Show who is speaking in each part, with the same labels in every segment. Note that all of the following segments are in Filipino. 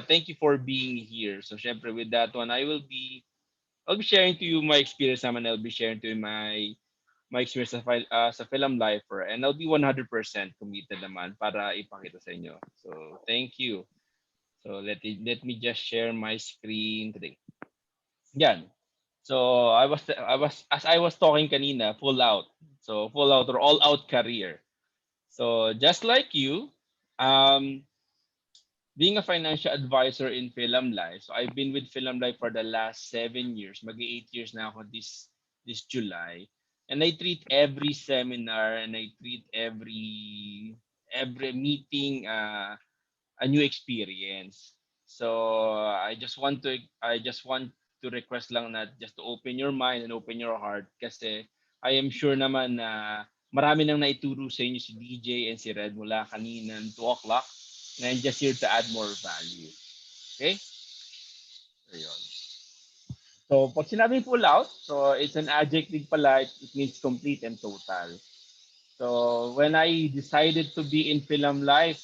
Speaker 1: thank you for being here. So, syempre, with that one, I'll be sharing to you my experience naman. I'll be sharing to you my experience as a film lifer, and I'll be 100% committed naman para ipakita sa inyo. So, thank you. So, let me just share my screen today. Yan. So, as I was talking kanina, full out. So, full out or all out career. So, just like you, um, being a financial advisor in Film Life. So I've been with Film Life for the last 7 years. Mag-8 years na ako this July. And I treat every seminar and I treat every meeting a new experience. So I just want to request lang na just to open your mind and open your heart kasi I am sure naman na marami nang naituro sa inyo si DJ and si Red mula kanina ng 2 o'clock, and I'm just here to add more value. Okay? Ayun. So, pag sinabing full out, so it's an adjective pala, it means complete and total. So, when I decided to be in film life,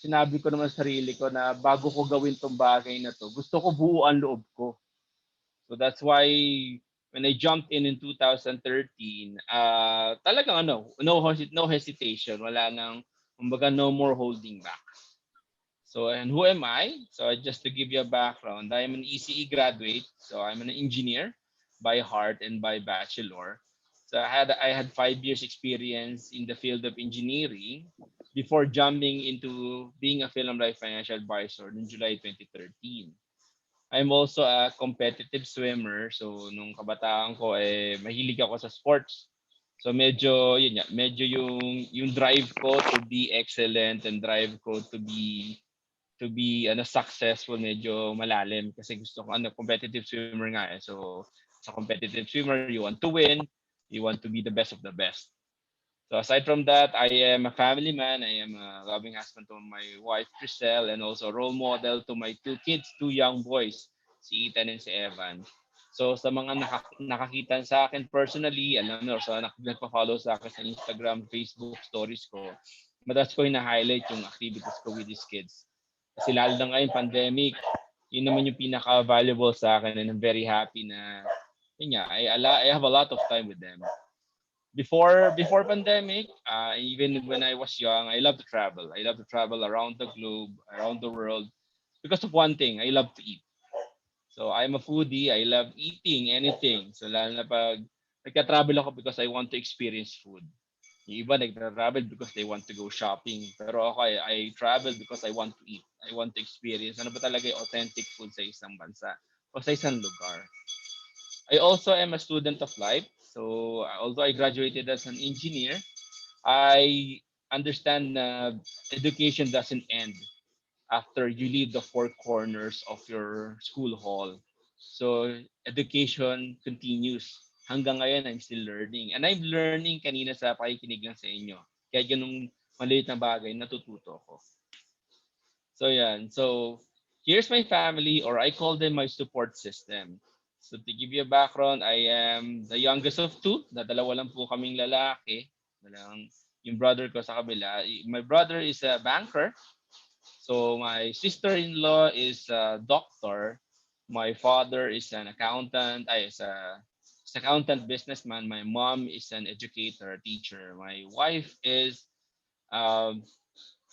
Speaker 1: sinabi ko naman sa sarili ko na bago ko gawin tong bagay na to, gusto ko buo ang loob ko. So, that's why when I jumped in 2013, talagang no hesitation, wala nang, kumbaga, no more holding back. So, and who am I? So, just to give you a background, I am an ECE graduate. So, I'm an engineer by heart and by bachelor. So, I had 5 years experience in the field of engineering before jumping into being a film life financial advisor in July 2013. I'm also a competitive swimmer. So, nung kabataan ko, mahilig ako sa sports. So, medyo yung drive ko to be excellent and drive ko to be successful medyo malalim kasi gusto ko competitive swimmer nga eh. So sa competitive swimmer you want to win, you want to be the best of the best. So aside from that, I am a family man. I am a loving husband to my wife Chriselle and also a role model to my two kids, two young boys, si Ethan and si Evan. So sa mga nakakita sa akin personally, alam mo, so nagpa-follow sa akin sa Instagram, Facebook stories ko, madalas ko hina-highlight yung activities ko with these kids. Kasi lalo na ngayon, pandemic, yun naman yung pinaka-valuable sa akin and I'm very happy na yun nga, I have a lot of time with them. Before pandemic, even when I was young, I love to travel. I love to travel around the globe, around the world because of one thing, I love to eat. So I'm a foodie, I love eating anything. So lalo na pag nagka-travel ako because I want to experience food. Yung iba nagtra-travel because they want to go shopping. Pero ako, I travel because I want to eat. I want to experience ano ba talaga yung authentic food sa isang bansa o sa isang lugar. I also am a student of life. So although I graduated as an engineer, I understand na education doesn't end after you leave the four corners of your school hall. So education continues. Hanggang ngayon, I'm still learning. And I'm learning kanina sa pakikinig lang sa inyo. Kaya ganung maliit na bagay, natututo ako. So yan. So here's my family, or I call them my support system. So to give you a background, I am the youngest of two. Dalawa lang po kaming lalaki. Walang, yung brother ko sa kabila. My brother is a banker. So my sister-in-law is a doctor. My father is an accountant. Is accountant businessman. My mom is an educator, teacher. My wife is um,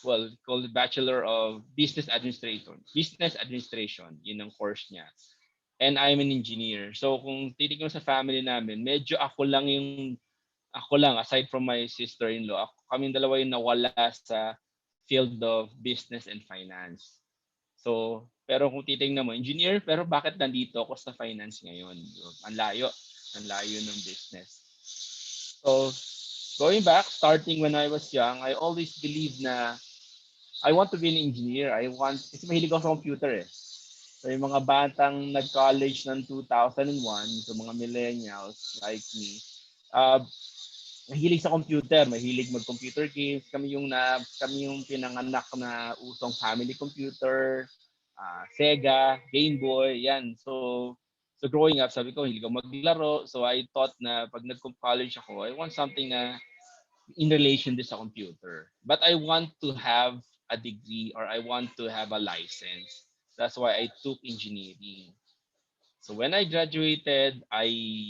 Speaker 1: called Bachelor of Business Administration. Business Administration, yun ang course niya. And I'm an engineer. So kung titignan mo sa family namin, medyo ako lang aside from my sister-in-law, kaming dalawa yung nawala sa field of business and finance. So, pero kung titingnan mo, engineer, pero bakit nandito ako sa finance ngayon? Ang layo ng business. So, going back, starting when I was young, I always believed na I want to be an engineer. Kasi mahilig ako sa computer eh. So, yung mga batang nag-college ng 2001, so mga millennials like me, uh, mahilig sa computer, mahilig mag-computer games. Kami yung pinanganak na usong family computer, Sega, Game Boy, yan. So growing up, sabi ko, hilig ako maglaro. So I thought na pag nag-college ako, I want something na in relation din sa computer. But I want to have a degree or I want to have a license. That's why I took engineering. So when I graduated, I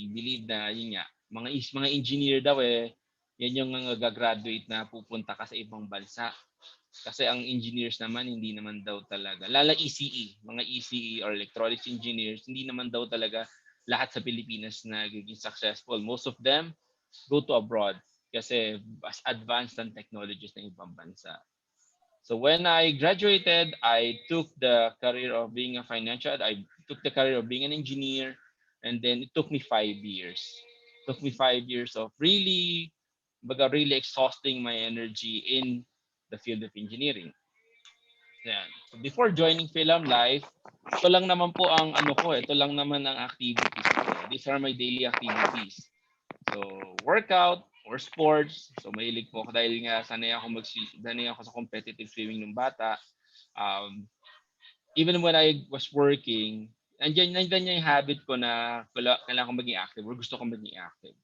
Speaker 1: believe na yun nga, mga engineer daw yan yung mga gagraduate na pupunta ka sa ibang bansa. Kasi ang engineers naman, hindi naman daw talaga, lala ECE, mga ECE or electronics engineers, hindi naman daw talaga lahat sa Pilipinas na giging successful. Most of them go to abroad kasi as advanced ang technologies ng ibang bansa. So when I graduated, I took the career of being a I took the career of being an engineer, and then it took me 5 years. It took me 5 years of really exhausting my energy in the field of engineering. Yan. So before joining Film Life, ito lang naman po ang ito lang naman ang activities ko. These are my daily activities. So, workout or sports. So, mahilig po ako dahil nga sanay ako sa competitive swimming ng bata. Um, Even when I was working, nandiyan yung habit ko na kailangan ko maging active or gusto ko maging active.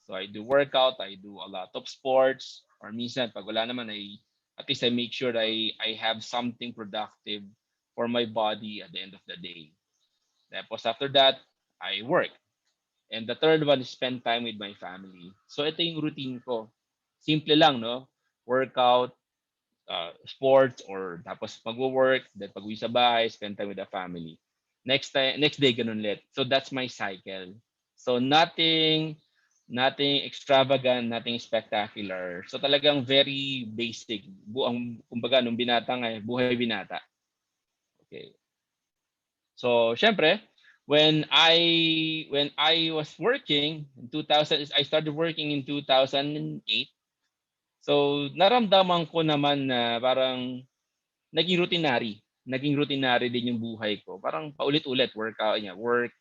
Speaker 1: So, I do workout, I do a lot of sports, or minsan, pag wala naman, at least I make sure I have something productive for my body at the end of the day. Tapos after that, I work. And the third one is spend time with my family. So ito yung routine ko. Simple lang, no? Workout, sports, or tapos magwo-work, then pag-uwi sa bahay, spend time with the family. Next day, ganun ulit. So that's my cycle. So nothing extravagant, nothing spectacular. So talagang very basic. Kumbaga, nung binata nga, buhay binata. Okay. So, syempre, when I was working in 2000, I started working in 2008. So, naramdaman ko naman na parang naging routinary. Naging routinary din yung buhay ko. Parang paulit-ulit, workout niya, work,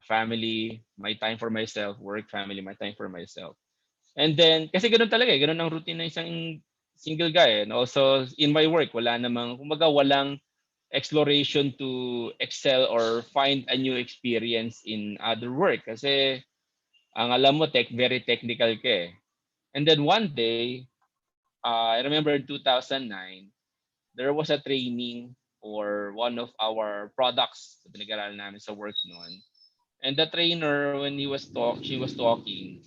Speaker 1: family, my time for myself, work, family, my time for myself. And then, kasi ganun talaga ganun ang routine ng isang single guy. And also, in my work, kumbaga walang exploration to excel or find a new experience in other work kasi ang alam mo very technical ka eh. And then one day, I remember in 2009, there was a training for one of our products na pinag-aralan namin sa work noon. And the trainer, when she was talking,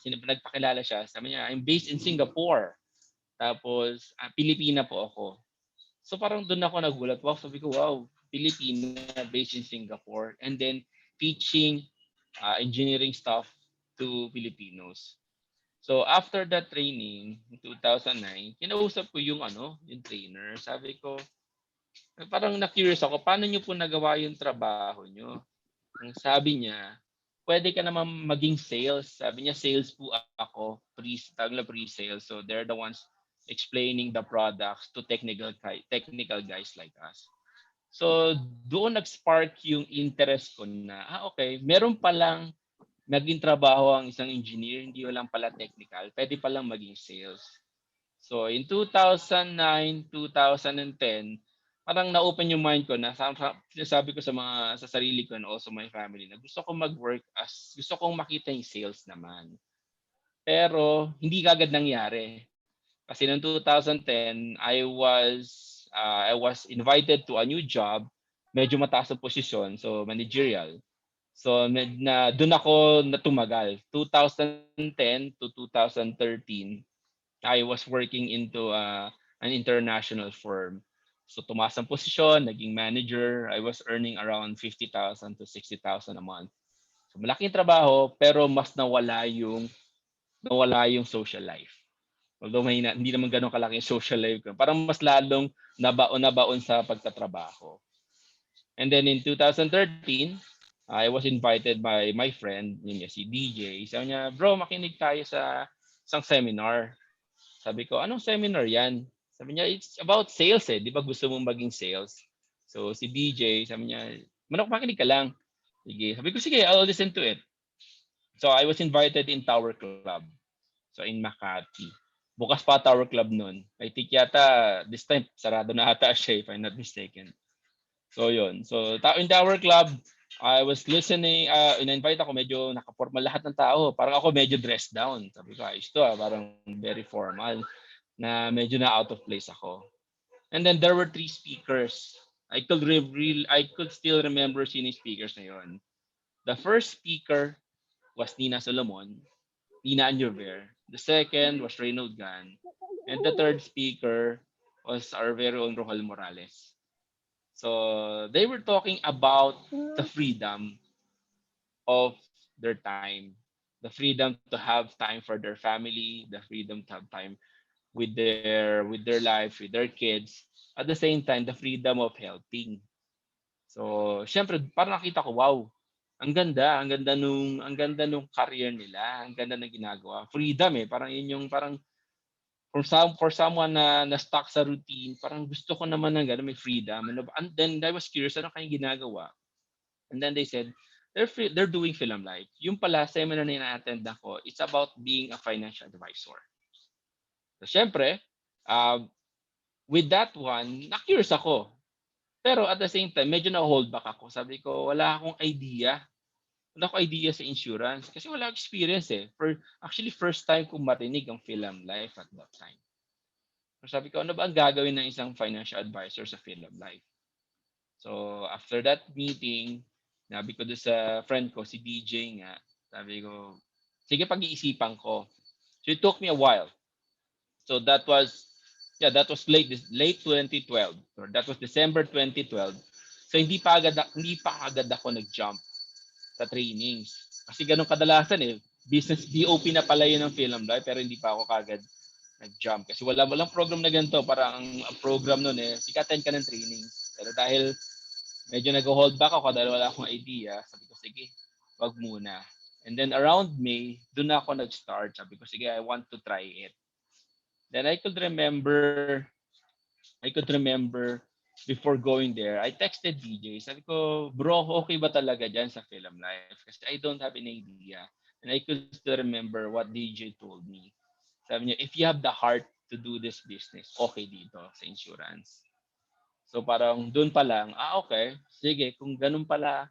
Speaker 1: nagpakilala siya, sabi niya, I'm based in Singapore. Tapos, Pilipina po ako. So parang doon ako nagulat. Wow, sabi ko, wow, Pilipina based in Singapore. And then teaching engineering stuff to Filipinos. So after that training in 2009, kinausap ko yung trainer. Sabi ko, parang na-curious ako, paano niyo po nagawa yung trabaho niyo? Ang sabi niya, pwede ka naman maging sales. Sabi niya, sales po ako, pre-sales. So they're the ones explaining the products to technical guys like us. So doon nag-spark yung interest ko na, okay, meron palang naging trabaho ang isang engineer, hindi lang pala technical, pwede palang maging sales. So in 2009, 2010, parang na-open yung mind ko na sinasabi ko sa sarili ko and also my family na gusto kong gusto kong makita yung sales naman. Pero hindi kagad nangyari. Kasi noong 2010, I was invited to a new job, medyo mataas ang posisyon, so managerial. So doon ako natumagal. 2010 to 2013, I was working into an international firm. So tumaas ang posisyon, naging manager. I was earning around 50,000 to 60,000 a month. So malaking trabaho pero mas nawala yung social life. Although hindi naman gano'n kalaki yung social life ko. Parang mas lalong nabaon sa pagtatrabaho. And then in 2013, I was invited by my friend, yun si DJ. Sabi niya, bro, makinig tayo sa isang seminar. Sabi ko, anong seminar yan? Sabi niya, it's about sales eh. Di ba gusto mong maging sales? So si DJ, sabi niya, manok makinig ka lang. Sige. Sabi ko, sige, I'll listen to it. So I was invited in Tower Club. So in Makati. Bukas pa Tower Club noon. I think yata this time sarado na ata siya if I'm not mistaken. So yun. So in Tower Club, I was listening, in-invite ako, medyo naka-formal lahat ng tao. Parang ako medyo dressed down. Sabi ko, ayos to parang very formal na medyo na out of place ako. And then there were 3 speakers. I could still remember sino yung speakers na yun. The first speaker was Nina Solomon, Nina Anjover. The second was Reynold Gan. And the third speaker was our very own Rohal Morales. So they were talking about the freedom of their time, the freedom to have time for their family, the freedom to have time with their life, with their kids. At the same time, the freedom of helping. So, syempre parang nakita ko, wow, ang ganda nung career nila, ang ganda ng ginagawa. Freedom eh, parang yun yung parang for someone na stuck sa routine, parang gusto ko naman ng gano'n, may freedom. And then I was curious, ano kayong ginagawa? And then they said, they're doing Film Life. Yung pala, seminar na ina-attend ako, it's about being a financial advisor. So, syempre, uh, with that one, na-curious ako. Pero at the same time, medyo na-hold back ako. Sabi ko, wala akong idea. Wala akong idea sa insurance. Kasi wala akong experience eh. Actually, first time kong marinig ang Film Life at that time. So sabi ko, ano ba ang gagawin ng isang financial advisor sa Film Life? So after that meeting, sabi ko doon sa friend ko, si DJ nga, sabi ko, sige pag-iisipan ko. So it took me a while. So that was late 2012 or that was December 2012. So hindi pa agad ako nag-jump sa trainings. Kasi ganun kadalasan eh. Business BOP na pala yun ng Film Life pero hindi pa ako kagad nag-jump. Kasi walang program na ganito. Parang ang program nun eh, ika-attend ka ng trainings. Pero dahil medyo nag-hold back ako dahil wala akong idea, sabi ko, sige, wag muna. And then around May, doon na ako nag-start. Sabi ko, sige, I want to try it. Then I could remember before going there, I texted DJ. Sabi ko, bro, okay ba talaga dyan sa Film Life? Kasi I don't have an idea. And I could still remember what DJ told me. Sabi niya, if you have the heart to do this business, okay dito sa insurance. So parang doon pa lang, okay, sige, kung ganun pala,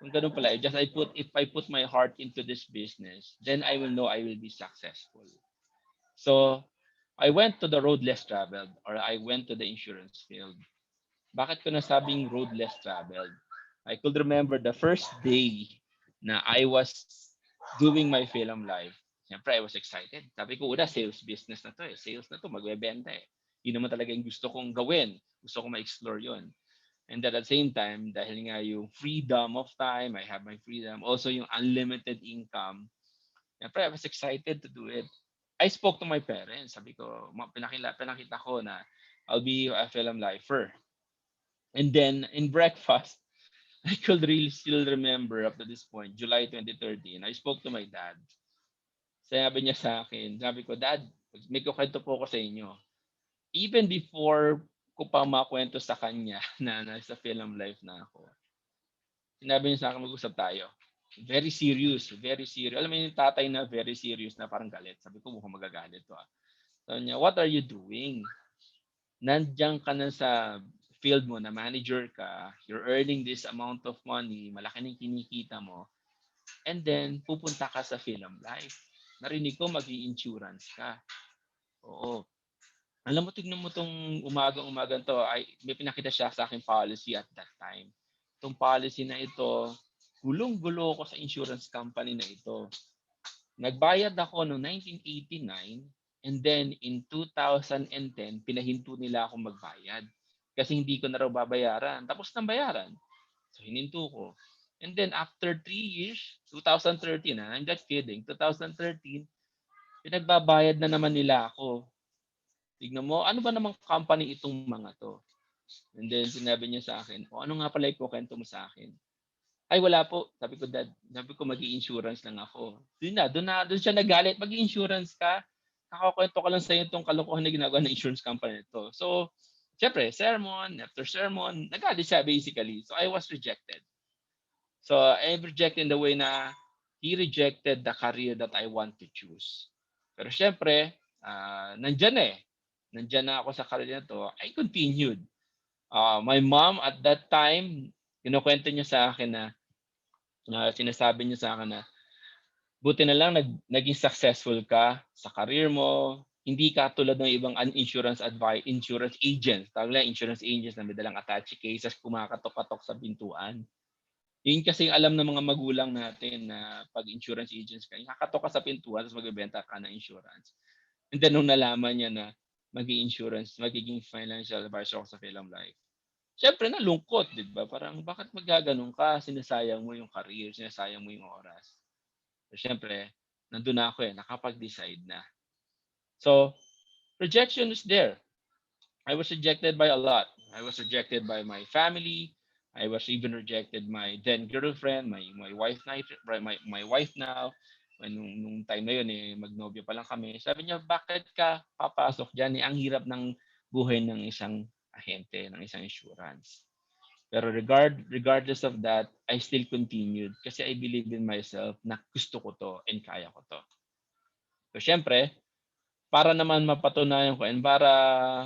Speaker 1: if I put my heart into this business, then I will know I will be successful. So I went to the road less traveled or I went to the insurance field. Bakit ko nasabing road less traveled? I could remember the first day na I was doing my Film Life. Siyempre, I was excited. Sabi ko, una, sales business na to eh. Sales na to, magbebenta eh. Yun naman talaga yung gusto kong gawin. Gusto kong ma-explore yun. And at the same time, dahil nga yung freedom of time, I have my freedom, also yung unlimited income, siyempre, I was excited to do it. I spoke to my parents. Sabi ko, pinakita ko na I'll be a film lifer. And then in breakfast, I could really still remember up to this point, July 2013, I spoke to my dad. Sabi niya sa akin, sabi ko, Dad, may kukwento po ko sa inyo. Even before ko pa makwento sa kanya na nasa film life na ako, sinabi niya sa akin, mag-usap tayo. Very serious, very serious. Alam mo yung tatay na very serious na parang galit. Sabi ko, mukhang magagalit to ah. Sabi niya, what are you doing? Nandiyan ka na sa field mo na manager ka, you're earning this amount of money, malaki ng kinikita mo, and then pupunta ka sa film life. Narinig ko mag-i-insurance ka. Oo. Alam mo, tignan mo tong umagang-umaga to, may pinakita siya sa akin policy at that time. Itong policy na ito, gulong-gulo ko sa insurance company na ito. Nagbayad ako noong 1989 and then in 2010, pinahinto nila akong magbayad. Kasi hindi ko na raw babayaran. Tapos nang bayaran. So hininto ko. And then after 3 years, 2013, I'm not kidding, 2013, pinagbabayad na naman nila ako. Tignan mo, ano ba namang company itong mga to? And then sinabi niya sa akin, ano nga pala ikukwento mo sa akin? Ay wala po. Sabi ko, Dad, sabi ko mag-i-insurance lang ako. Doon siya nagalit. Mag-i-insurance ka? Nakakwento ko lang sa iyo itong kalokohan na ginagawa ng insurance company nito. So, syempre, sermon after sermon, nagalit siya basically. So, I was rejected. So, I rejected in the way na he rejected the career that I want to choose. Pero syempre, nandyan eh. Nandyan na ako sa career na to. I continued. My mom at that time, kinukwento niya sa akin na sinasabi niya sa akin na buti na lang naging successful ka sa career mo, Hindi katulad ng ibang insurance agents, tawag nila insurance agents na may dalang attache cases, kumakatok-katok sa pintuan. Yun kasi alam ng mga magulang natin na 'pag insurance agents ka, kakatok ka sa pintuan tapos magbebenta ka ng insurance. And then nung nalaman niya na magiging financial advisor ako sa Philem Life, siyempre nalungkot, 'di ba? Parang bakit maggaganon ka, sinasayang mo yung career, sinasayang mo yung oras. So siyempre, nandun na ako, nakapag-decide na. So, rejection is there. I was rejected by a lot. I was rejected by my family. I was even rejected my then girlfriend, my wife na, my wife now. Nung time na yun, magnobyo pa lang kami. Sabi niya, bakit ka papasok diyan? Ang hirap ng buhay ng isang ahente, ng isang insurance. Pero regardless of that, I still continued kasi I believe in myself na gusto ko to and kaya ko to. So syempre, para naman mapatunayan ko and para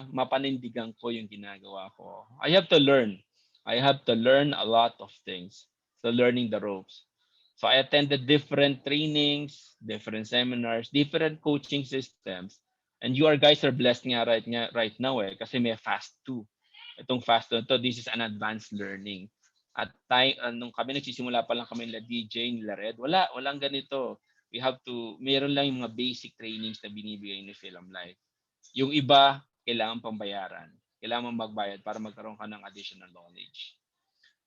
Speaker 1: mapanindigan ko yung ginagawa ko, I have to learn. I have to learn a lot of things. So learning the ropes. So I attended different trainings, different seminars, different coaching systems. And you are guys are blessed nga right now kasi may fast 2. Itong fast 2 to, this is an advanced learning. At nung kami nagsisimula pa lang kami nila DJ, nila Red, walang ganito. We have to, meron lang yung mga basic trainings na binibigay ni Film Life. Yung iba, kailangan pang bayaran. Kailangan magbayad para magkaroon ka ng additional knowledge.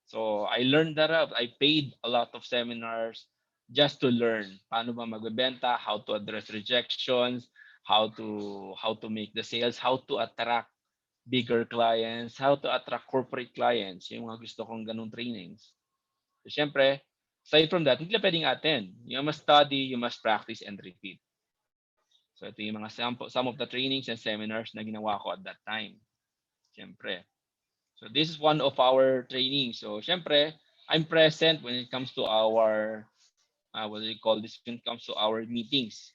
Speaker 1: So I learned that up. I paid a lot of seminars just to learn paano ba magbebenta, how to address rejections, how to make the sales, how to attract bigger clients, how to attract corporate clients. Yung mga gusto kong ganung trainings. So, syempre, aside from that, hindi na pwedeng attend. You must study, you must practice and repeat. So ito yung mga some of the trainings and seminars na ginawa ko at that time. Syempre. So this is one of our trainings. So syempre, I'm present when it comes to our, what do you call this, when it comes to our meetings.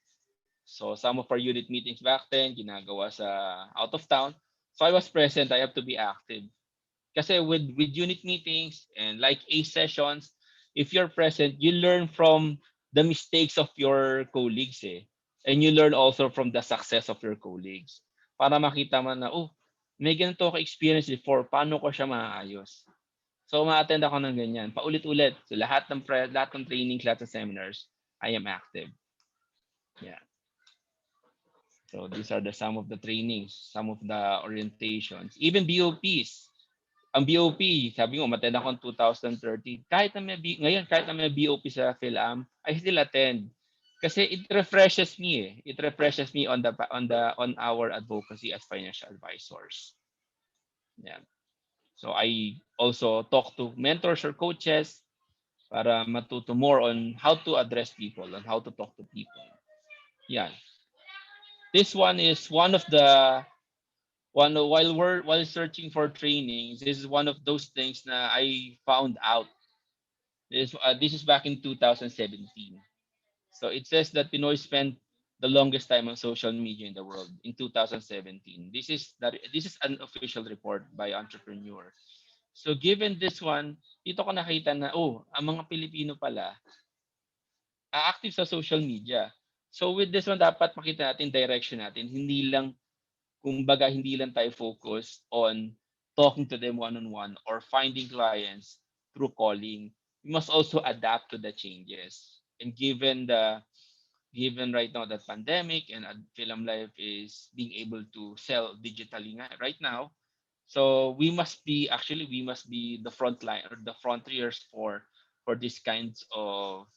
Speaker 1: So some of our unit meetings back then, ginagawa sa out of town. So I was present, I have to be active. Kasi with unit meetings and like A sessions, if you're present, you learn from the mistakes of your colleagues And you learn also from the success of your colleagues. Para makita mo na, oh, may ganito ako experience before, paano ko siya maayos? So ma-attend ako ng ganyan, paulit-ulit. So lahat ng trainings, lahat ng seminars, I am active. Yeah. So these are some of the trainings, some of the orientations, even BOPs. Ang BOP, sabi mo, umattend ako ng 2013. Kahit na may BOP sa PhilAm, I still attend. Kasi it refreshes me It refreshes me on our advocacy as financial advisors. Yeah. So I also talk to mentors or coaches para matuto more on how to address people, on how to talk to people. Yeah. This one is one of the while searching for trainings, this is one of those things na I found out. This is back in 2017. So it says that Pinoy spent the longest time on social media in the world in 2017. This is an official report by Entrepreneur. So given this one, dito ko nakita na ang mga Pilipino pala active sa social media. So with this one, dapat makita natin direction natin. Hindi lang tayo focused on talking to them one-on-one or finding clients through calling. We must also adapt to the changes. And given right now that pandemic and Film Life is being able to sell digitally right now, so we must be the front line or the frontiers for these kinds of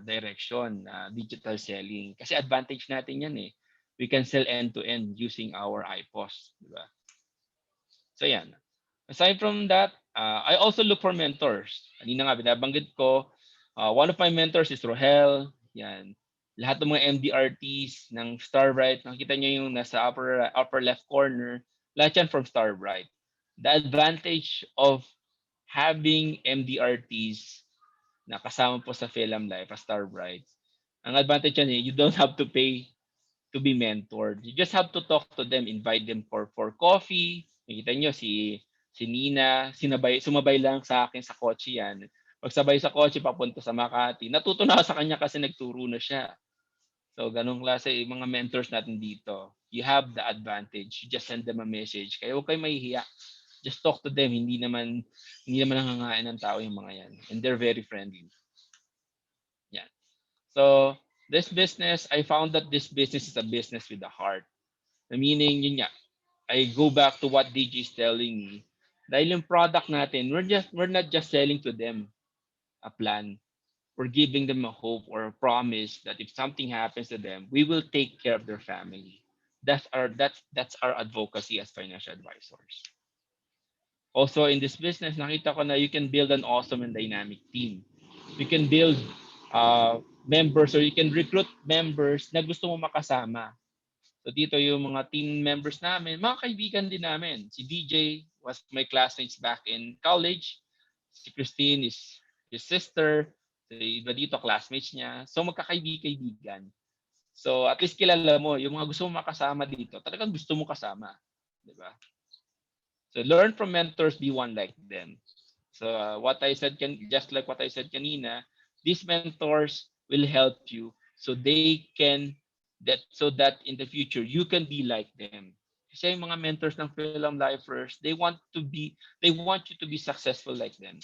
Speaker 1: direction, digital selling. Kasi advantage natin yan We can sell end to end using our iPOS, di ba? So yan. Aside from that, I also look for mentors. Kanina nga binabanggit ko, one of my mentors is Rohel. Yan. Lahat ng mga MDRTs ng Starbright, nakita niyo yung nasa upper left corner, lahat yan from Starbright. The advantage of having MDRTs na kasama po sa Film Life, Starbright, ang advantage yan you don't have to pay to be mentored. You just have to talk to them, invite them for coffee. Nakita nyo si Nina, sumabay lang sa akin sa kotse yan. Pagsabay sa kotse papunta sa Makati, natuto na ako sa kanya kasi nagturo na siya. So, ganong klase yung mga mentors natin dito. You have the advantage. You just send them a message. Kaya huwag kayo mahihiya. Just talk to them. Hindi naman nangangain ng tao yung mga yan. And they're very friendly. Yan. So, this business, I found that this business is a business with a heart. Meaning, yun nga, I go back to what DJ is telling me. Dahil yung product natin, we're not just selling to them a plan. We're giving them a hope or a promise that if something happens to them, we will take care of their family. That's our advocacy as financial advisors. Also in this business, nakita ko na you can build an awesome and dynamic team. You can build members or you can recruit members na gusto mo makasama. So dito yung mga team members namin, mga kaibigan din namin. Si DJ was my classmates back in college. Si Christine is his sister. Si iba dito, classmates niya. So magkakaibigan. So at least kilala mo, yung mga gusto mo makasama dito, talagang gusto mo kasama. Di ba? So learn from mentors, be one like them. So what I said, just like what I said kanina, these mentors will help you so they can so that in the future you can be like them. Kasi yung mga mentors ng film lifers, they want you to be successful like them.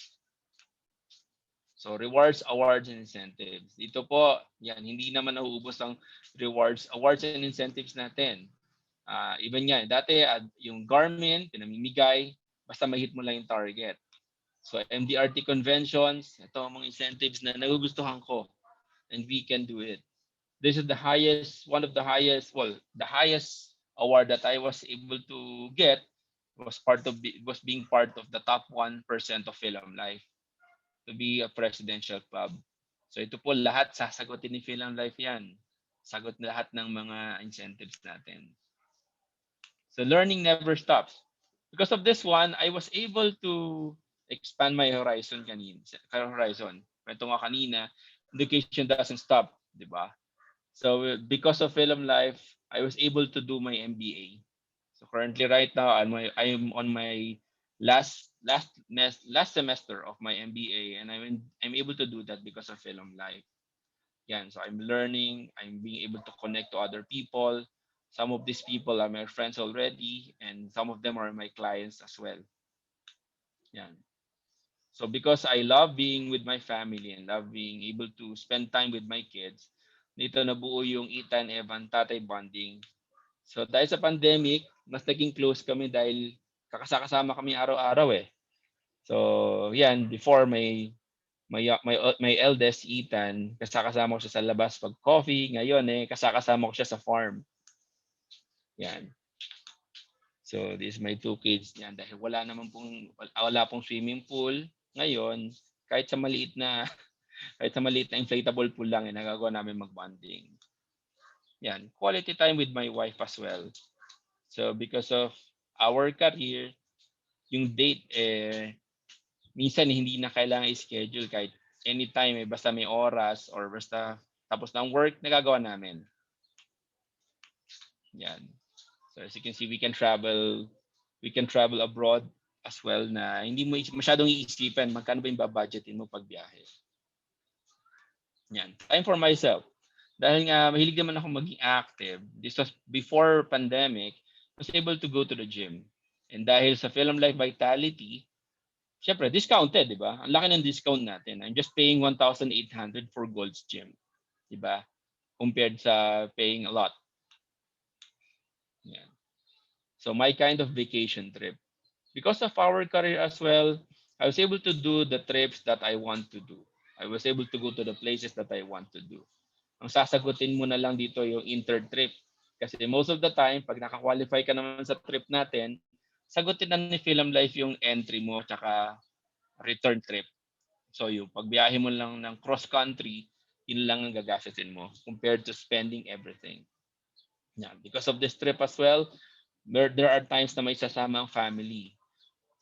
Speaker 1: So rewards, awards, and incentives. Dito po, yan, hindi naman nauubos ang rewards, awards, and incentives natin. Even nga, dati yung Garmin, pinamimigay, basta mahit mo lang yung target. So MDRT conventions, ito ang mga incentives na nagugustuhan ko and we can do it. This is one of the highest, the highest award that I was able to get was being part of the top 1% of Film Life to be a presidential club. So ito po lahat sasagutin ni Film Life yan. Sagot lahat ng mga incentives natin. So learning never stops. Because of this one, I was able to expand my horizon Kwento nga kanina, education doesn't stop, di ba? So because of Film Life, I was able to do my MBA. So currently right now, I'm on my last semester of my MBA and I'm able to do that because of Film Life. Yan, so I'm learning, I'm being able to connect to other people. Some of these people are my friends already, and some of them are my clients as well. Yan. So because I love being with my family and love being able to spend time with my kids, dito nabuo yung Ethan Evan Tatay Bonding. So dahil sa pandemic, mas naging close kami dahil kakasakasama kami araw-araw eh. So yan, before my eldest Ethan, kasakasama ko siya sa labas pag coffee. Ngayon kasakasama ko siya sa farm. Yan. So this is my two kids yan dahil wala pong swimming pool ngayon, kahit sa maliit na kahit sa maliit na inflatable pool lang nagagawa namin mag-bonding. Yan, quality time with my wife as well. So because of our career, yung date minsan hindi na kailangan i-schedule kahit anytime basta may oras or basta tapos ng work nagagawa namin. Yan. So as you can see, we can travel abroad as well na hindi mo masyadong iisipan magkano ba yung babudgetin mo pag biyahe. Yan. Time for myself. Dahil nga mahilig naman ako maging active. This was before pandemic, I was able to go to the gym. And dahil sa Film Life Vitality, syempre discounted, di ba? Ang laki ng discount natin. I'm just paying 1,800 for Gold's Gym. Di ba? Compared sa paying a lot. Yan. So my kind of vacation trip. Because of our career as well, I was able to do the trips that I want to do. I was able to go to the places that I want to do. Ang sasagutin mo na lang dito yung inter-trip. Kasi most of the time, pag nakakwalify ka naman sa trip natin, sagutin na ni Film Life yung entry mo tsaka return trip. So yung pagbiyahe mo lang ng cross-country, yun lang ang gagastusin mo compared to spending everything. Yeah, because of this trip as well, there are times na may sasama ang family.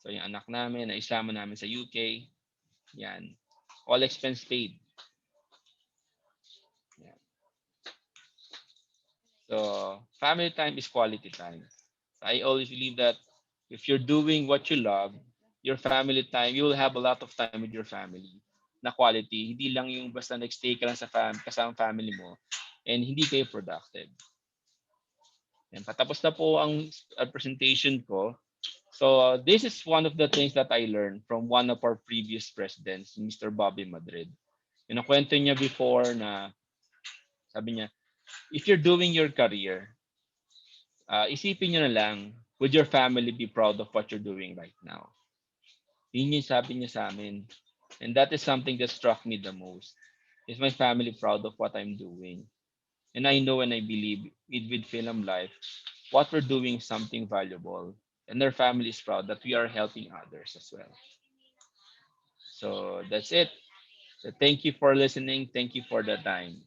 Speaker 1: So yung anak namin, na isama namin sa UK. Yan. All expense paid. Yan. So family time is quality time. I always believe that if you're doing what you love, your family time, you will have a lot of time with your family na quality. Hindi lang yung basta nag-stay ka lang sa kasama family mo. and hindi kayo productive. Yan, patapos na po ang presentation ko. So this is one of the things that I learned from one of our previous presidents, Mr. Bobby Madrid. Yung nakwento niya before na sabi niya, if you're doing your career, isipin niyo na lang, would your family be proud of what you're doing right now? Yun yung sabi niya sa amin. And that is something that struck me the most. Is my family proud of what I'm doing? And I know and I believe with Film Life, what we're doing is something valuable. And their family is proud that we are helping others as well. So that's it. So thank you for listening. Thank you for the time.